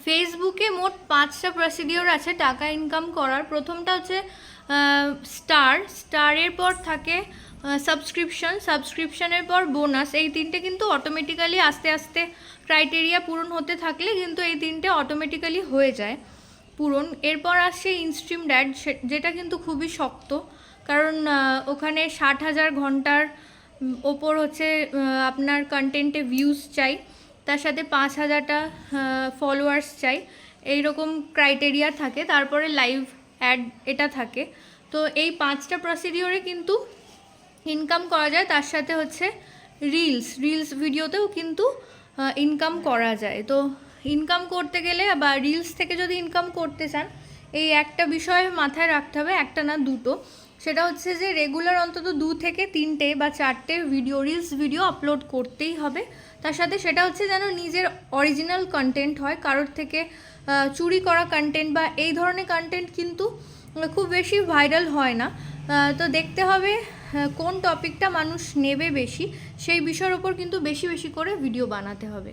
ফেসবুকে মোট 5টা প্রসিডিওর আছে টাকা ইনকাম করার। প্রথমটা হচ্ছে স্টারের পর থাকে সাবস্ক্রিপশনের পর বোনাস। এই তিনটে কিন্তু অটোমেটিক্যালি আস্তে আস্তে ক্রাইটেরিয়া পূরণ হতে থাকলে কিন্তু এই তিনটে অটোমেটিক্যালি হয়ে যায় পূরণ। এরপর আসছে ইনস্ট্রিম অ্যাড, যেটা কিন্তু খুবই শক্ত, কারণ ওখানে 60,000 ঘন্টার ওপর হচ্ছে আপনার কন্টেন্টে ভিউজ চাই, তার সাথে 5,000টা ফলোয়ার্স চাই, এইরকম ক্রাইটেরিয়া থাকে। তারপরে লাইভ অ্যাড এটা থাকে। তো এই 5টা প্রসিডিওরে কিন্তু ইনকাম করা যায়। তার সাথে হচ্ছে রিলস ভিডিওতেও কিন্তু ইনকাম করা যায়। তো ইনকাম করতে গেলে বা রিলস থেকে যদি ইনকাম করতে চান, এই একটা বিষয় মাথায় রাখতে হবে, একটা না দুটো। সেটা হচ্ছে যে রেগুলার অন্তত 2 থেকে 3টে বা 4টে রিলস ভিডিও আপলোড করতেই হবে। তার সাথে সেটা হচ্ছে যেন নিজের অরিজিনাল কন্টেন্ট হয়, কারোর থেকে চুরি করা কন্টেন্ট বা এই ধরনের কন্টেন্ট কিন্তু খুব বেশি ভাইরাল হয় না। তো দেখতে হবে কোন টপিকটা মানুষ নেবে বেশি, সেই বিষয়ের ওপর কিন্তু বেশি বেশি করে ভিডিও বানাতে হবে।